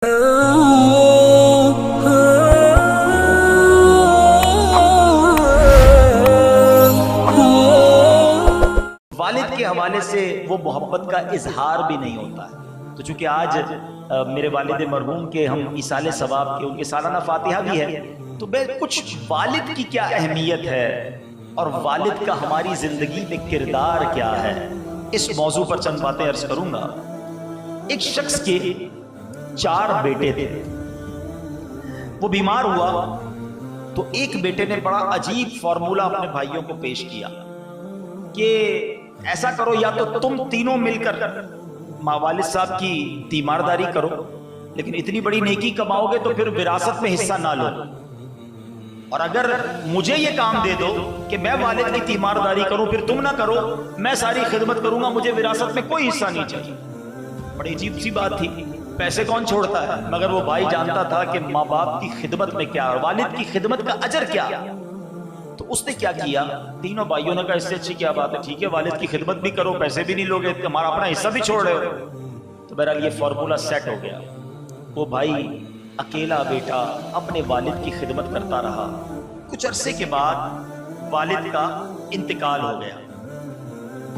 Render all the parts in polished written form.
والد کے حوالے سے وہ محبت کا اظہار بھی نہیں ہوتا ہے۔ تو چونکہ آج میرے والد مرحوم کے ہم ایصال ثواب کے ان کے سالانہ فاتحہ بھی ہے، تو میں کچھ والد کی کیا اہمیت ہے اور والد کا ہماری زندگی میں کردار کیا ہے، اس موضوع پر چند باتیں عرض کروں گا۔ ایک شخص کے 4 بیٹے تھے، وہ بیمار ہوا تو ایک بیٹے نے بڑا عجیب فارمولہ اپنے بھائیوں کو پیش کیا کہ ایسا کرو، یا تو تم تینوں مل کر والد صاحب کی تیمارداری کرو، لیکن اتنی بڑی نیکی کماؤ گے تو پھر وراثت میں حصہ نہ لو، اور اگر مجھے یہ کام دے دو کہ میں والد کی تیمارداری کروں پھر تم نہ کرو، میں ساری خدمت کروں گا، مجھے وراثت میں کوئی حصہ نہیں چاہیے۔ بڑی عجیب سی بات تھی، پیسے کون چھوڑتا ہے، مگر وہ بھائی جانتا تھا کہ ماں باپ کی خدمت میں کیا اور والد کی خدمت کا اجر کیا۔ تو اس نے کیا کیا، تینوں بھائیوں نے کہا اس سے اچھی کیا بات ہے، ٹھیک ہے والد کی خدمت بھی کرو، پیسے بھی نہیں لوگے، ہمارا اپنا حصہ بھی چھوڑ رہے ہو۔ تو بہرحال یہ فارمولہ سیٹ ہو گیا، وہ بھائی اکیلا بیٹا اپنے والد کی خدمت کرتا رہا۔ کچھ عرصے کے بعد والد کا انتقال ہو گیا،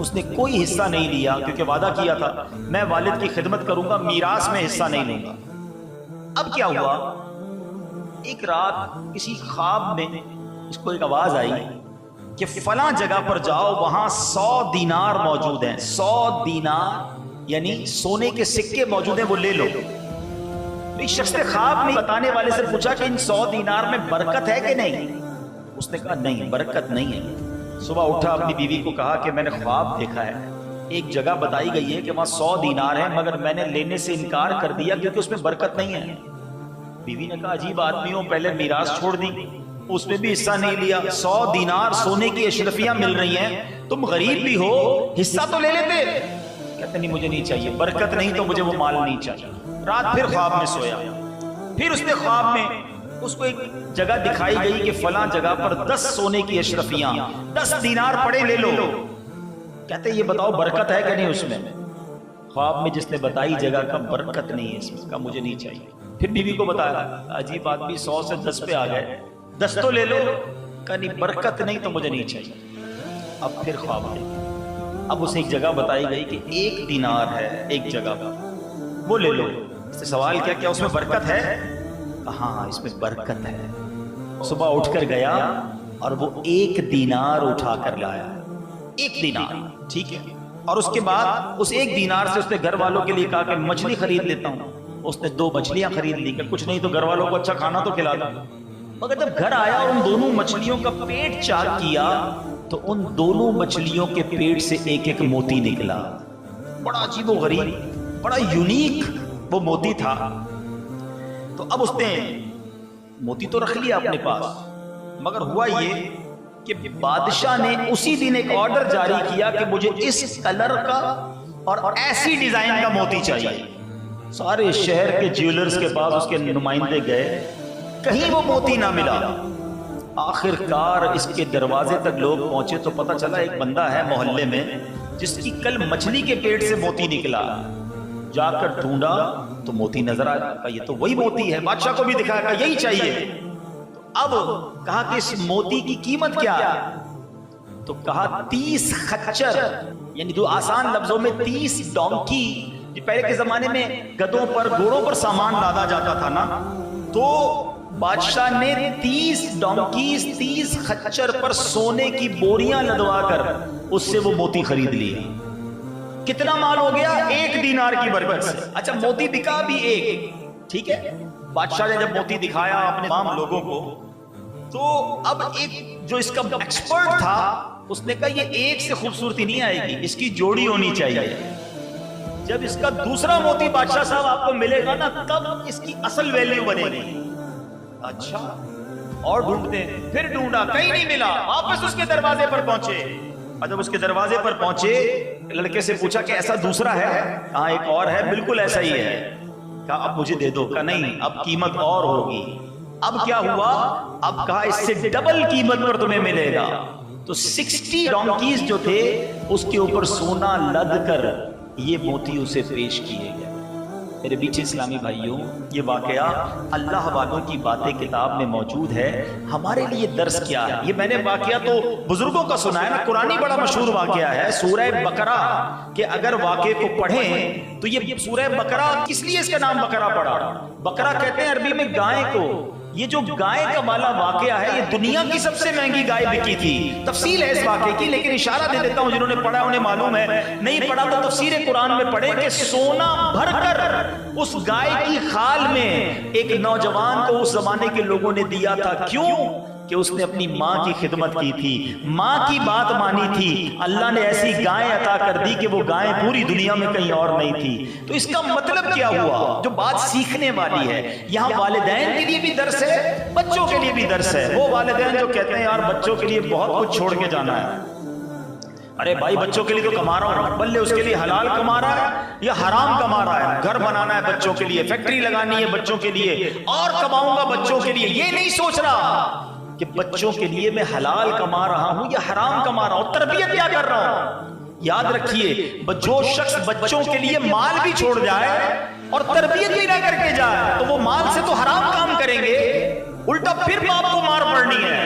اس نے کوئی حصہ نہیں لیا کیونکہ وعدہ کیا تھا میں والد کی خدمت کروں گا، میراث میں حصہ نہیں لوں گا۔ اب کیا ہوا، ایک رات کسی خواب میں اس کو ایک آواز آئی کہ فلاں جگہ پر جاؤ، وہاں 100 دینار موجود ہیں، 100 دینار یعنی سونے کے سکے موجود ہیں، وہ لے لو۔ ایک شخص نے خواب میں بتانے والے سے پوچھا کہ ان 100 دینار میں برکت ہے کہ نہیں؟ اس نے کہا نہیں، برکت نہیں ہے۔ صبح اٹھا، اپنی بیوی کو کہا کہ میں نے خواب دیکھا ہے، ایک جگہ بتائی گئی ہے کہ وہاں 100 دینار ہیں، مگر میں نے لینے سے انکار کر دیا کیونکہ اس میں برکت نہیں ہے۔ بیوی نے کہا عجیب آدمی ہو، پہلے میراث چھوڑ دی، اس میں بھی حصہ نہیں لیا، 100 دینار سونے کی اشرفیاں مل رہی ہیں، تم غریب بھی ہو، حصہ تو لے لیتے۔ کہتے نہیں مجھے نہیں چاہیے، برکت نہیں تو مجھے وہ مال نہیں چاہیے۔ رات پھر خواب میں سویا، پھر اس نے خواب میں اس کو ایک جگہ دکھائی گئی کہ فلاں جگہ پر 10 سونے کی اشرفیاں، 10 دینار پڑے، لے لو۔ کہتے یہ بتاؤ برکت ہے کہ نہیں اس میں؟ خواب میں جس نے بتائی جگہ کا برکت نہیں ہے اس میں، کہا مجھے نہیں چاہیے۔ پھر بیوی کو بتایا، عجیب آدمی 100 سے 10 پہ آ گئے، 10 تو لے لو، کہا نہیں برکت نہیں تو مجھے نہیں چاہیے۔ اب پھر خواب میں اب اسے ایک جگہ بتائی گئی کہ 1 دینار ہے ایک جگہ پر، وہ لے لو۔ اس سے سوال کیا کیا اس میں برکت ہے؟ ہاں اس میں برکت ہے۔ صبح اٹھ کر گیا اور وہ 1 دینار اٹھا کر لایا، 1 دینار، ٹھیک ہے۔ اور اس کے بعد اس 1 دینار سے اس نے گھر والوں کے لیے کہا کہ مچھلی خرید لیتا ہوں۔ اس نے 2 مچھلیاں خرید لی کہ کچھ نہیں تو گھر والوں کو اچھا کھانا تو کھلا دوں۔ مگر جب گھر آیا اور ان دونوں مچھلیوں کا پیٹ چاک کیا تو ان دونوں مچھلیوں کے پیٹ سے ایک ایک موتی نکلا۔ بڑا عجیب و غریب، بڑا یونیک وہ موتی تھا۔ تو اب اس نے موتی تو رکھ لیا اپنے پاس، مگر ہوا یہ کہ بادشاہ نے اسی دن ایک آرڈر جاری کیا کہ مجھے اس کلر کا اور ایسی ڈیزائن کا موتی چاہیے۔ سارے شہر کے جیولرز کے پاس اس کے نمائندے گئے، کہیں وہ موتی نہ ملا۔ آخر کار اس کے دروازے تک لوگ پہنچے تو پتہ چلا ایک بندہ ہے محلے میں جس کی کل مچھلی کے پیٹ سے موتی نکلا۔ جا کر ڈھونڈا تو موتی نظر آیا، کہا یہ تو وہی موتی ہے۔ بادشاہ کو بھی دکھایا، کہا یہی چاہیے۔ اب کہا کہ اس موتی کی قیمت کیا ہے؟ تو کہا 30 خچر، یعنی جو آسان لفظوں میں 30 ڈونکی، جو پہلے کے زمانے میں گدوں پر گھوڑوں پر سامان لادا جاتا تھا نا، تو بادشاہ نے 30 ڈونکیز 30 خچر پر سونے کی بوریاں لدوا کر اس سے وہ موتی خرید لیا۔ کتنا مال ہو گیا؟ 1 دینار کی برکت سے۔ اچھا موتی بکا بھی 1، ٹھیک ہے۔ بادشاہ نے جب موتی دکھایا اپنے تمام لوگوں کو تو اب ایک جو اس کا ایکسپرٹ تھا اس نے کہا یہ 1 سے خوبصورتی نہیں آئے گی، اس کی جوڑی ہونی چاہیے۔ جب اس کا دوسرا موتی بادشاہ صاحب آپ کو ملے گا نا تب اس کی اصل ویلیو بنے گی۔ اچھا اور ڈھونڈتے، پھر ڈھونڈا، کہیں نہیں ملا، واپس اس کے دروازے پر پہنچے۔ اور جب اس کے دروازے پر پہنچے لڑکے سے پوچھا کہ ایسا دوسرا ہے؟ ہاں ایک اور ہے، بالکل ایسا ہی ہے۔ کہا اب مجھے دے دو۔ کہا نہیں اب قیمت اور ہوگی۔ اب کیا ہوا؟ اب کہا اس سے ڈبل قیمت پر تمہیں ملے گا۔ تو 60 ڈونکیز جو تھے اس کے اوپر سونا لد کر یہ موتی اسے پیش کیے گئے۔ میرے بیچے اسلامی بھائیوں، یہ واقعہ اللہ والوں کی باتیں کتاب میں موجود ہے، ہمارے لیے درس کیا ہے؟ یہ میں نے واقعہ تو بزرگوں کا سنا ہے نا، قرآنی بڑا مشہور واقعہ ہے سورہ بقرہ، کہ اگر واقعے کو پڑھیں تو یہ سورہ بقرہ کس لیے اس کا نام بقرہ پڑا؟ بقرہ کہتے ہیں عربی میں گائے کو۔ یہ جو گائے کا والا واقعہ ہے، یہ دنیا کی سب سے مہنگی گائے بکی تھی۔ تفصیل ہے اس واقعے کی، لیکن اشارہ دے دیتا ہوں، جنہوں نے پڑھا انہیں معلوم ہے، نہیں پڑھا تو تفسیر قرآن میں پڑھے کہ سونا بھر کر اس گائے کی خال میں ایک نوجوان کو اس زمانے کے لوگوں نے دیا تھا۔ کیوں؟ کہ اس نے اپنی ماں کی خدمت کی تھی، ماں کی بات مانی تھی، اللہ نے ایسی گائیں عطا کر دی کہ وہ گائیں پوری دنیا میں کہیں اور نہیں تھی۔ تو اس کا مطلب کیا ہوا؟ جو بات سیکھنے والی ہے، یہاں والدین کے لیے بھی درس ہے، بچوں کے لیے بھی درس ہے۔ وہ والدین جو کہتے ہیں یار بچوں کے لیے بہت کچھ چھوڑ کے جانا ہے، ارے بھائی بچوں کے لیے تو کما رہا ہوں، بلے اس کے لیے حلال کما رہا ہے یا حرام کما رہا ہے، گھر بنانا ہے بچوں کے لیے، فیکٹری لگانی ہے بچوں کے لیے، اور کماؤں گا بچوں کے لیے۔ یہ نہیں سوچ رہا کہ بچوں کے لیے میں حلال کما رہا ہوں یا حرام کما رہا ہوں، تربیت کیا کر رہا ہوں۔ یاد رکھیے، جو شخص بچوں کے لیے مال بھی چھوڑ جائے اور تربیت بھی نہ کر کے جائے تو وہ مال سے تو حرام کام کریں گے، الٹا پھر باپ کو مار پڑنی ہے۔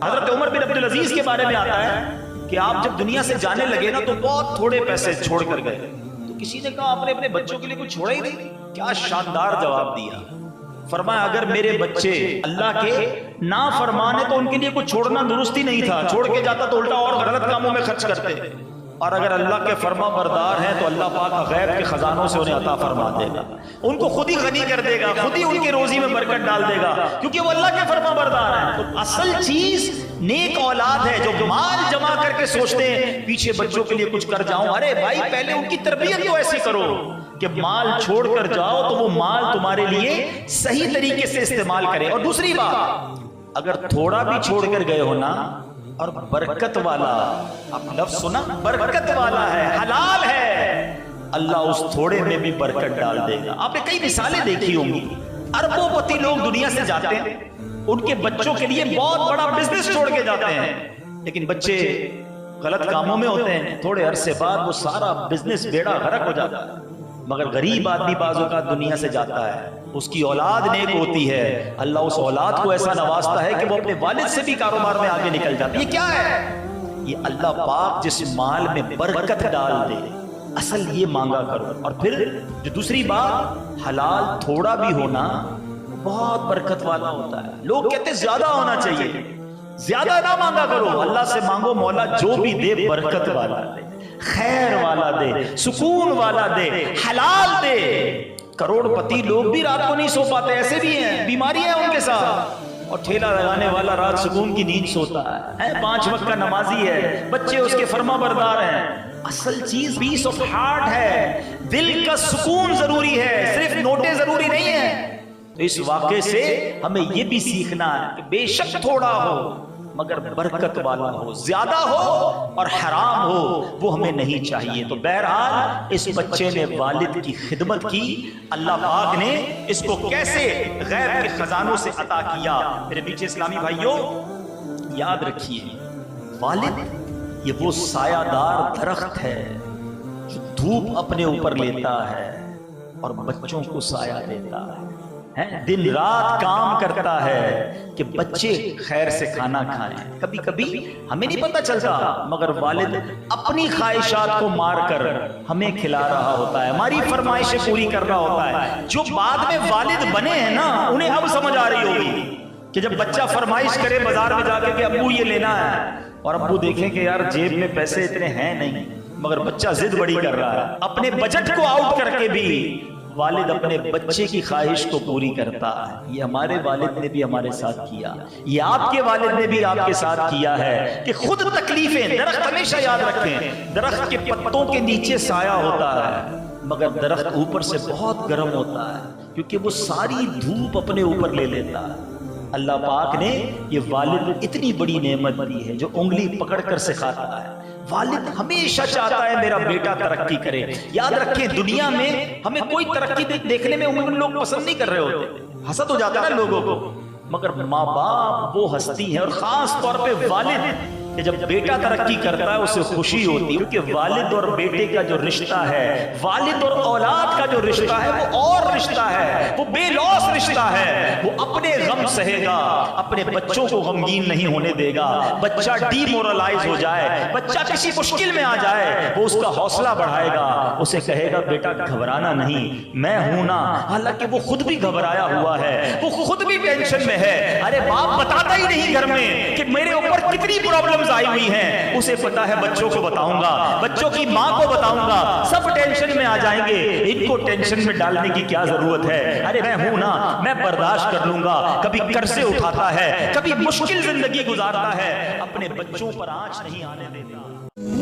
حضرت عمر بن عبدالعزیز کے بارے میں آتا ہے کہ آپ جب دنیا سے جانے لگے نا تو بہت تھوڑے پیسے چھوڑ کر گئے، تو کسی نے کہا آپ نے اپنے بچوں کے لیے کچھ چھوڑا ہی نہیں؟ کیا شاندار جواب دیا، فرمایا اگر میرے بچے اللہ کے نافرمان ہیں تو ان کے لیے کچھ چھوڑنا درست ہی نہیں تھا، چھوڑ کے جاتا تو الٹا اور غلط کاموں میں خرچ کرتے، اور اگر اللہ کے فرما بردار ہیں تو اللہ پاک غیب کے خزانوں سے انہیں عطا فرما دے گا، ان کو خود ہی غنی کر دے گا، خود ہی ان کی روزی میں برکت ڈال دے گا، کیونکہ وہ اللہ کے فرما بردار ہیں۔ تو اصل چیز نیک اولاد ہے جو مال جمع کر کے سوچتے ہیں پیچھے بچوں کے لیے کچھ کر جاؤں۔ ارے بھائی پہلے ان کی تربیت تو ایسی کرو کہ مال چھوڑ کر جاؤ تو وہ مال تمہارے لیے صحیح طریقے سے استعمال کرے۔ اور دوسری بات، اگر تھوڑا بھی چھوڑ کر گئے ہو نا اور برکت والا، آپ لفظ سنا، برکت والا ہے، حلال ہے، اللہ اس تھوڑے میں بھی برکت ڈال دے گا۔ آپ نے کئی مثالیں دیکھی ہوں گی، اربوں پتی لوگ دنیا سے جاتے ہیں، ان کے بچوں کے لیے بہت بڑا بزنس چھوڑ کے جاتے ہیں، لیکن بچے غلط کاموں میں ہوتے ہیں، تھوڑے عرصے بعد وہ سارا بزنس بیڑا غرق ہو جاتا ہے۔ مگر غریب آدمی بعض اوقات دنیا سے جاتا ہے، اس کی اولاد نیک ہوتی ہے، اللہ اس اولاد کو ایسا نوازتا ہے کہ وہ اپنے والد سے بھی کاروبار میں آگے نکل جاتا ہے۔ یہ کیا ہے؟ یہ اللہ پاک جس مال میں برکت ڈال دے، اصل یہ مانگا کرو۔ اور پھر جو دوسری بات، حلال تھوڑا بھی ہونا بہت برکت والا ہوتا ہے۔ لوگ کہتے ہیں زیادہ ہونا چاہیے، زیادہ نہ مانگا کرو، اللہ سے مانگو مولا جو بھی دے برکت والا دے، خیر والا دے، سکون والا دے، حلال دے۔ کروڑ پتی لوگ بھی رات کو نہیں سو پاتے، ایسے بھی ہیں، بیماریاں ہیں ان کے ساتھ، اور ٹھیلا لگانے والا رات سکون کی نیند سوتا ہے، 5 وقت کا نمازی ہے، بچے اس کے فرما بردار ہیں۔ اصل چیز پیس آف ہارٹ ہے، دل کا سکون ضروری ہے، صرف نوٹیں ضروری نہیں ہیں۔ تو اس واقعے سے ہمیں یہ بھی سیکھنا ہے کہ بے شک تھوڑا ہو مگر برکت والا ہو، زیادہ ہو اور حرام ہو وہ ہمیں نہیں چاہیے۔ تو بہرحال اس بچے نے والد کی خدمت کی، اللہ پاک نے اس کو کیسے غیب کے خزانوں سے عطا کیا۔ میرے پیچھے اسلامی بھائیوں یاد رکھیے، والد یہ وہ سایہ دار درخت ہے جو دھوپ اپنے اوپر لیتا ہے اور بچوں کو سایہ دیتا ہے، دن رات کام کرتا ہے کہ بچے خیر سے کھانا کھائیں۔ کبھی کبھی ہمیں نہیں پتہ چلتا مگر والد اپنی خواہشات کو مار کر ہمیں کھلا رہا ہوتا ہے، ہماری فرمائشیں پوری کر رہا ہوتا ہے۔ جو بعد میں والد بنے ہیں نا انہیں اب سمجھ آ رہی ہوگی کہ جب بچہ فرمائش کرے بازار میں جا کے کہ ابو یہ لینا ہے، اور ابو دیکھیں کہ یار جیب میں پیسے اتنے ہیں نہیں، مگر بچہ ضد بڑی کر رہا ہے، اپنے بجٹ کو آؤٹ کر کے بھی والد اپنے بچے کی خواہش کو پوری کرتا ہے۔ یہ ہمارے والد نے بھی ہمارے ساتھ کیا، یہ آپ کے والد نے بھی آپ کے ساتھ کیا ہے کہ خود تکلیفیں، درخت ہمیشہ یاد رکھیں درخت کے پتوں کے نیچے سایہ ہوتا ہے مگر درخت اوپر سے بہت گرم ہوتا ہے کیونکہ وہ ساری دھوپ اپنے اوپر لے لیتا ہے۔ اللہ پاک نے یہ والد اتنی بڑی نعمت دی ہے جو انگلی پکڑ کر سکھاتا ہے۔ والد ہمیشہ چاہتا ہے میرا بیٹا ترقی کرے۔ یاد رکھیں دنیا میں ہمیں کوئی ترقی دیکھنے میں عموماً لوگ پسند نہیں کر رہے ہوتے، حسد ہو جاتا ہے نا لوگوں کو، مگر ماں باپ وہ ہستی ہیں اور خاص طور پہ والد کہ جب بیٹا ترقی کرتا ہے اسے خوشی ہوتی ہے، کیونکہ والد اور بیٹے کا جو رشتہ ہے، والد اور اولاد کا جو رشتہ ہے وہ اور رشتہ ہے، وہ بے لوث رشتہ ہے۔ وہ اپنے غم سہے گا، اپنے بچوں کو غمگین نہیں ہونے دے گا۔ بچہ ڈی مورلائز ہو جائے، بچہ کسی مشکل میں آ جائے، وہ اس کا حوصلہ بڑھائے گا، اسے کہے گا بیٹا گھبرانا نہیں، میں ہوں نا۔ حالانکہ وہ خود بھی گھبرایا ہوا ہے، وہ خود بھی ٹینشن میں ہے۔ ارے باپ بتاتا ہی نہیں گھر میں کہ میرے اوپر کتنی پرابلمز آئی ہوئی ہیں، اسے پتا ہے بچوں کو بتاؤں گا، بچوں کی ماں کو بتاؤں گا، سب ٹینشن میں آ جائیں گے، ان کو ٹینشن میں ڈالنے کی کیا ضرورت ہے؟ ارے میں ہوں نا، میں برداشت کر لوں گا۔ کبھی قرضے اٹھاتا ہے، کبھی مشکل زندگی گزارتا ہے، اپنے بچوں پر آنچ نہیں آنے دیتا۔